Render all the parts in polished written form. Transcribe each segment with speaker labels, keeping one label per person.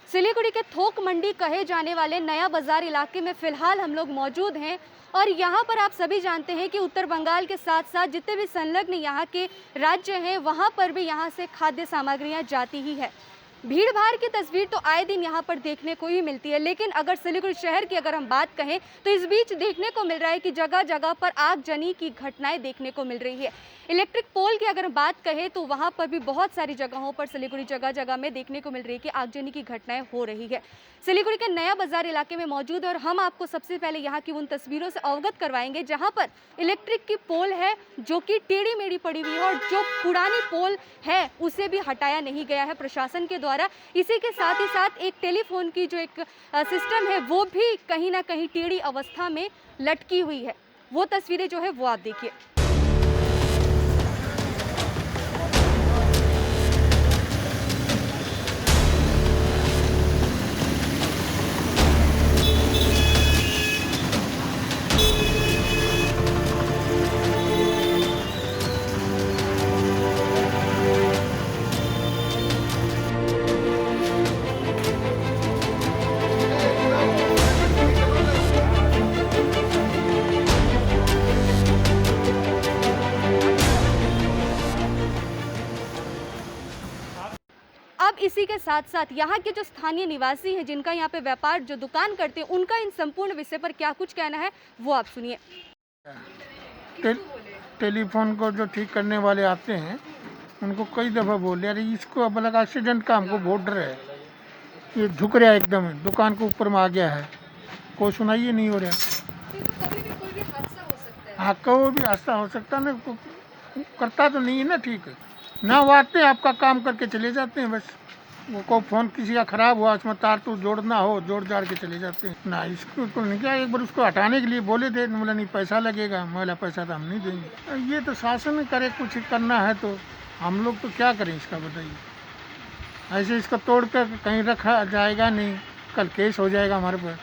Speaker 1: सिलीगुड़ी के थोक मंडी कहे जाने वाले नया बाजार इलाके में फिलहाल हम लोग मौजूद हैं और यहाँ पर आप सभी जानते हैं कि उत्तर बंगाल के साथ साथ जितने भी संलग्न यहाँ के राज्य हैं वहाँ पर भी यहाँ से खाद्य सामग्रियाँ जाती ही है। भीड़ भाड़ की तस्वीर तो आए दिन यहाँ पर देखने को ही मिलती है, लेकिन अगर सिलीगुड़ी शहर की अगर हम बात कहें तो इस बीच देखने को मिल रहा है कि जगह जगह पर आगजनी की घटनाएं देखने को मिल रही है। इलेक्ट्रिक पोल की अगर बात कहें तो वहाँ पर भी बहुत सारी जगहों पर सिलीगुड़ी जगह जगह में देखने को मिल रही है कि आगजनी की घटनाएं हो रही है। सिलीगुड़ी के नया बाजार इलाके में मौजूद है और हम आपको सबसे पहले यहाँ की उन तस्वीरों से अवगत करवाएंगे जहाँ पर इलेक्ट्रिक की पोल है जो कि टेढ़ी मेढ़ी पड़ी हुई है और जो पुरानी पोल है उसे भी हटाया नहीं गया है प्रशासन के द्वारा। इसी के साथ ही साथ एक टेलीफोन की जो एक सिस्टम है वो भी कहीं ना कहीं टेढ़ी अवस्था में लटकी हुई है। वो तस्वीरें जो है वो आप देखिए। अब इसी के साथ साथ यहाँ के जो स्थानीय निवासी हैं जिनका यहाँ पे व्यापार जो दुकान करते हैं उनका इन संपूर्ण विषय पर क्या कुछ कहना है वो आप सुनिए।
Speaker 2: टेलीफोन को जो ठीक करने वाले आते हैं उनको कई दफ़ा बोल दिया, अरे इसको अब लगा एक्सीडेंट का हमको बहुत डर है, ये झुक रहा है एकदम दुकान के ऊपर में आ गया है, कोई सुनाई ही नहीं हो रहा।
Speaker 1: कभी भी कोई भी हादसा हो सकता है।
Speaker 2: हाँ कोई भी हादसा हो सकता है ना, करता तो नहीं है ना ठीक है ना, वो आते हैं आपका काम करके चले जाते हैं बस। वो को फ़ोन किसी का ख़राब हुआ उसमें तार तो जोड़ना हो जोड़ जाड़ के चले जाते हैं ना। इसको नहीं क्या, एक बार उसको हटाने के लिए बोले थे, बोला नहीं पैसा लगेगा, बोला पैसा तो हम नहीं देंगे। ये तो शासन करे, कुछ करना है तो हम लोग तो क्या करें इसका बताइए। ऐसे इसको तोड़ कर कहीं रखा जाएगा नहीं, कल केस हो जाएगा हमारे पर।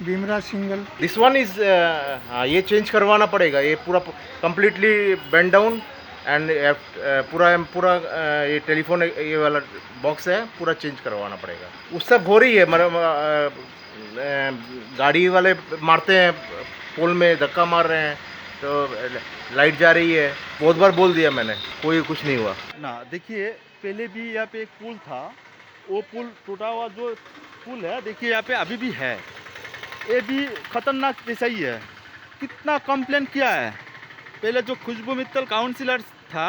Speaker 2: Bhimraj single
Speaker 3: this one is ये चेंज करवाना पड़ेगा, ये पूरा कम्प्लीटली बेंड डाउन एंड पूरा ये टेलीफोन ये वाला बॉक्स है पूरा चेंज करवाना पड़ेगा। उस सब हो रही है, गाड़ी वाले मारते हैं, पोल में धक्का मार रहे हैं तो लाइट जा रही है। बहुत बार बोल दिया मैंने, कोई कुछ नहीं हुआ
Speaker 4: ना। देखिए पहले भी यहाँ पे एक पुल था, वो पुल टूटा हुआ जो पुल है देखिए यहाँ पे अभी भी है, ये भी खतरनाक जैसा ही है। कितना कंप्लेन किया है, पहले जो खुशबू मित्तल काउंसिलर था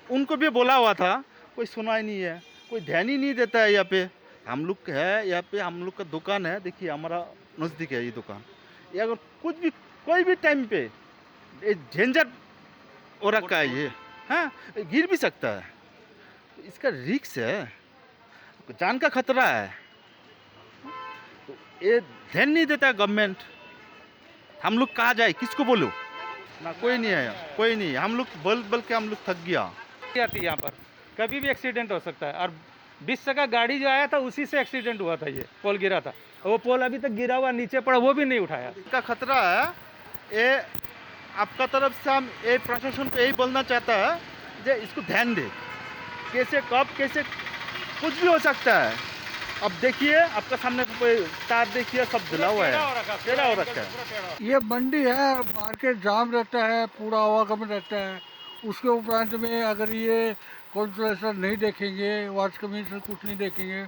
Speaker 4: उनको भी बोला हुआ था, कोई सुना ही नहीं है, कोई ध्यान ही नहीं देता है। यहाँ पे हम लोग है, यहाँ पे हम लोग का दुकान है, देखिए हमारा नज़दीक है ये दुकान। ये अगर कुछ भी कोई भी टाइम पे ये झंझट हो रखा है, ये हाँ गिर भी सकता है, तो इसका रिस्क है, जान का खतरा है, तो ये ध्यान नहीं देता है गवर्नमेंट। हम लोग कहाँ जाए, किसको बोलो ना, कोई नहीं है, कोई नहीं। हम लोग बल के हम लोग थक गया।
Speaker 5: आती है यहाँ पर कभी भी एक्सीडेंट हो सकता है, और 20 चक्का गाड़ी जो आया था उसी से एक्सीडेंट हुआ था। ये पोल गिरा था, वो पोल अभी तक गिरा हुआ नीचे पड़ा, वो भी नहीं उठाया।
Speaker 4: इसका खतरा है, ये आपका तरफ से हम ये प्रशासन को यही बोलना चाहता है जो इसको ध्यान दे, कैसे कब कैसे कुछ भी हो सकता है। अब देखिए आपका सामने कोई तार देखिए सब धुला हुआ है, टेढ़ा हो रखा है।
Speaker 2: ये मंडी है, मार्केट जाम रहता है, पूरा आवागमन रहता है। उसके उपरांत में अगर ये कॉन्ट्रेक्टर नहीं देखेंगे, वार्ड कमीशन कुछ नहीं देखेंगे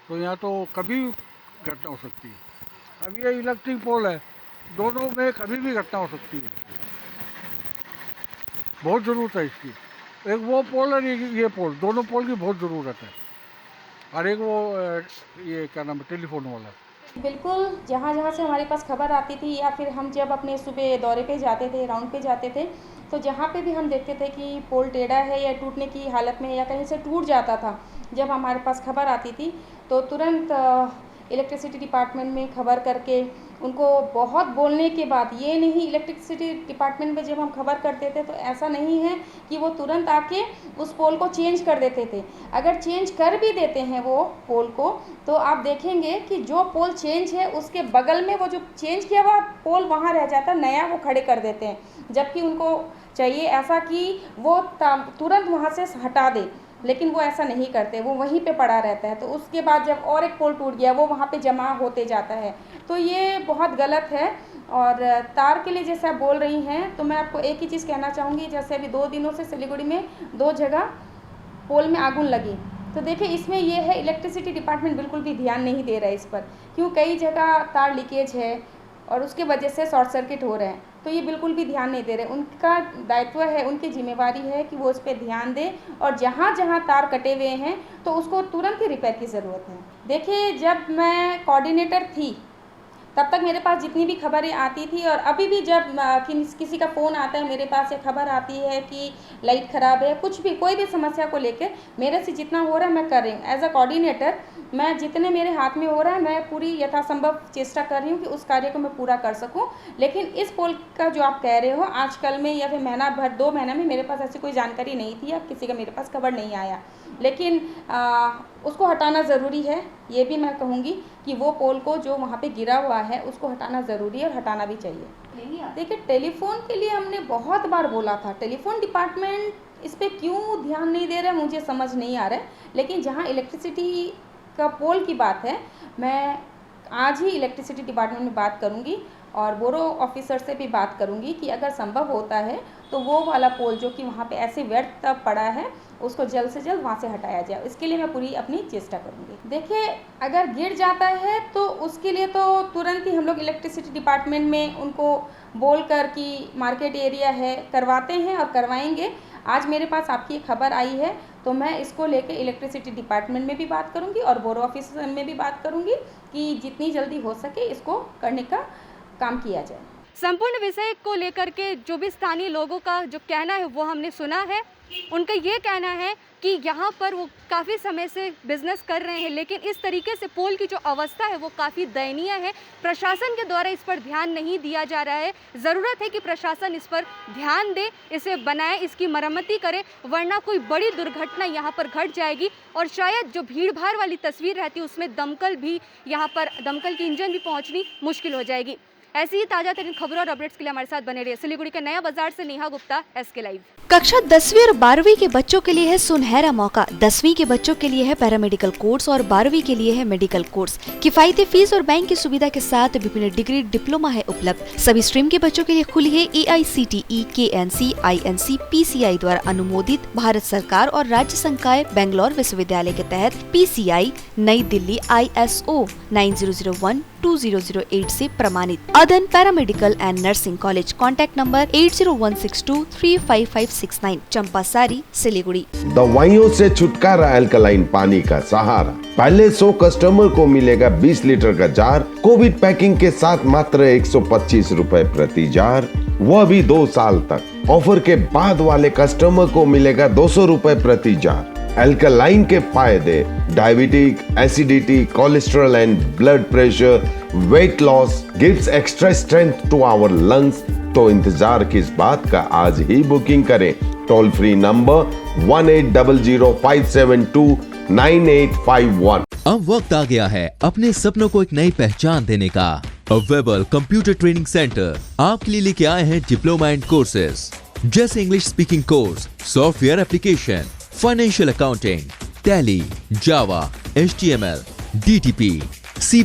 Speaker 2: तो यहाँ तो कभी घटना हो सकती है। अब ये इलेक्ट्रिक पोल है, दोनों में कभी भी घटना हो सकती है, बहुत ज़रूरत है इसकी। एक वो पोल और ये पोल, दोनों पोल की बहुत ज़रूरत है। और एक वो ये क्या नाम है टेलीफोन वाला।
Speaker 6: बिल्कुल, जहाँ जहाँ से हमारे पास खबर आती थी या फिर हम जब अपने सुबह दौरे पे जाते थे, राउंड पे जाते थे, तो जहाँ पे भी हम देखते थे कि पोल टेढ़ा है या टूटने की हालत में या कहीं से टूट जाता था, जब हमारे पास खबर आती थी तो तुरंत इलेक्ट्रिसिटी डिपार्टमेंट में खबर करके उनको बहुत बोलने के बाद, ये नहीं इलेक्ट्रिसिटी डिपार्टमेंट में जब हम खबर करते थे तो ऐसा नहीं है कि वो तुरंत आके उस पोल को चेंज कर देते थे। अगर चेंज कर भी देते हैं वो पोल को, तो आप देखेंगे कि जो पोल चेंज है उसके बगल में वो जो चेंज किया हुआ पोल वहाँ रह जाता, नया वो खड़े कर देते हैं। जबकि उनको चाहिए ऐसा कि वो तुरंत वहाँ से हटा दे, लेकिन वो ऐसा नहीं करते, वो वहीं पे पड़ा रहता है। तो उसके बाद जब और एक पोल टूट गया, वो वहाँ पे जमा होते जाता है। तो ये बहुत गलत है। और तार के लिए जैसे आप बोल रही हैं, तो मैं आपको एक ही चीज़ कहना चाहूँगी, जैसे अभी 2 दिनों से सिलीगुड़ी में 2 जगह पोल में आगुन लगी। तो देखिए इसमें ये है, इलेक्ट्रिसिटी डिपार्टमेंट बिल्कुल भी ध्यान नहीं दे रहा है इस पर, क्यों कई जगह तार लीकेज है और उसके वजह से शॉर्ट सर्किट हो रहे हैं। तो ये बिल्कुल भी ध्यान नहीं दे रहे। उनका दायित्व है, उनकी जिम्मेवारी है कि वो इस पर ध्यान दें, और जहाँ जहाँ तार कटे हुए हैं तो उसको तुरंत ही रिपेयर की ज़रूरत है। देखिए जब मैं कोऑर्डिनेटर थी तब तक मेरे पास जितनी भी खबरें आती थी, और अभी भी जब किसी का फ़ोन आता है मेरे पास या खबर आती है कि लाइट ख़राब है, कुछ भी कोई भी समस्या को लेकर मेरे से जितना हो रहा है मैं कर रही हूँ। एज अ कोऑर्डिनेटर मैं जितने मेरे हाथ में हो रहा है मैं पूरी यथासंभव चेष्टा कर रही हूँ कि उस कार्य को मैं पूरा कर सकूँ। लेकिन इस पोल का जो आप कह रहे हो, आजकल में या फिर महीना भर 2 महीना में मेरे पास ऐसी कोई जानकारी नहीं थी या किसी का मेरे पास खबर नहीं आया। लेकिन उसको हटाना ज़रूरी है। ये भी मैं कहूँगी कि वो पोल को जो वहाँ पे गिरा हुआ है उसको हटाना ज़रूरी है, और हटाना भी चाहिए। देखिए टेलीफोन के लिए हमने बहुत बार बोला था, टेलीफोन डिपार्टमेंट इस पर क्यों ध्यान नहीं दे रहा है मुझे समझ नहीं आ रहा है। लेकिन जहाँ इलेक्ट्रिसिटी का पोल की बात है, मैं आज ही इलेक्ट्रिसिटी डिपार्टमेंट में बात करूँगी और बोरो ऑफिसर से भी बात करूँगी कि अगर संभव होता है तो वो वाला पोल जो कि वहाँ पे ऐसे व्यर्थ पड़ा है उसको जल्द से जल्द वहाँ से हटाया जाए। इसके लिए मैं पूरी अपनी चेष्टा करूँगी। देखिए अगर गिर जाता है तो उसके लिए तो तुरंत ही हम लोग इलेक्ट्रिसिटी डिपार्टमेंट में उनको बोल कर कि मार्केट एरिया है करवाते हैं और करवाएंगे। आज मेरे पास आपकी खबर आई है तो मैं इसको लेके इलेक्ट्रिसिटी डिपार्टमेंट में भी बात करूँगी और बोरो ऑफिसर में भी बात करूँगी कि जितनी जल्दी हो सके इसको करने का काम किया जाए।
Speaker 1: संपूर्ण विषय को लेकर के जो भी स्थानीय लोगों का जो कहना है वो हमने सुना है। उनका ये कहना है कि यहाँ पर वो काफ़ी समय से बिजनेस कर रहे हैं, लेकिन इस तरीके से पोल की जो अवस्था है वो काफ़ी दयनीय है। प्रशासन के द्वारा इस पर ध्यान नहीं दिया जा रहा है। ज़रूरत है कि प्रशासन इस पर ध्यान दे, इसे बनाए, इसकी मरम्मती करे, वरना कोई बड़ी दुर्घटना यहाँ पर घट जाएगी। और शायद जो भीड़ भाड़ वाली तस्वीर रहती है उसमें दमकल की इंजन भी पहुँचनी मुश्किल हो जाएगी। ऐसी ही ताज़ा तरीन खबरों और अपडेट्स के लिए हमारे साथ बने रहिए। सिलीगुड़ी के नया बाजार से नेहा गुप्ता, SK लाइव।
Speaker 7: कक्षा 10वीं और 12वीं के बच्चों के लिए है सुनहरा मौका। 10वीं के बच्चों के लिए है पैरामेडिकल कोर्स और 12वीं के लिए है मेडिकल कोर्स। किफायती फीस और बैंक की सुविधा के साथ विभिन्न डिग्री डिप्लोमा है उपलब्ध। सभी स्ट्रीम के बच्चों के लिए खुली है AICTE, KNC, INC, PCI द्वारा अनुमोदित भारत सरकार और राज्य संकाय बेंगलोर विश्वविद्यालय के तहत PCI नई दिल्ली ISO 9001-2008 से प्रमाणित। अदन paramedical and nursing college. Contact number 8016235569, Champasari, Siliguri.
Speaker 8: दवाइयों से छुटकारा, अल्कलाइन पानी का सहारा। पहले 100 कस्टमर को मिलेगा 20 लीटर का जार, कोविड पैकिंग के साथ मात्र 125 रुपए प्रति जार, वह भी 2 साल तक। ऑफर के बाद वाले कस्टमर को मिलेगा 200 रुपए प्रति जार। अल्कलाइन के फायदे: diabetic, acidity, cholesterol and blood pressure, weight loss, gives extra strength to our lungs. तो इंतजार किस बात का, आज ही बुकिंग करें। Toll free number 180057298851।
Speaker 9: अब वक्त आ गया है अपने सपनों को एक नई पहचान देने का। वेबल कंप्यूटर ट्रेनिंग सेंटर आपके लिए लेके आए हैं डिप्लोमा एंड कोर्सेज जैसे English speaking course, software application, financial accounting, Tally, Java, HTML, DTP, C++,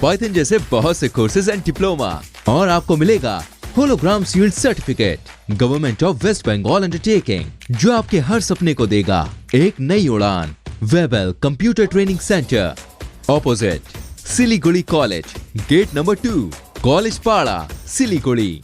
Speaker 9: Python जैसे बहुत से कोर्सेज एंड डिप्लोमा। और आपको मिलेगा hologram sealed certificate government of West Bengal undertaking, जो आपके हर सपने को देगा एक नई उड़ान। Webel computer training centre, opposite Siliguri college, gate number 2, college Para, Siliguri.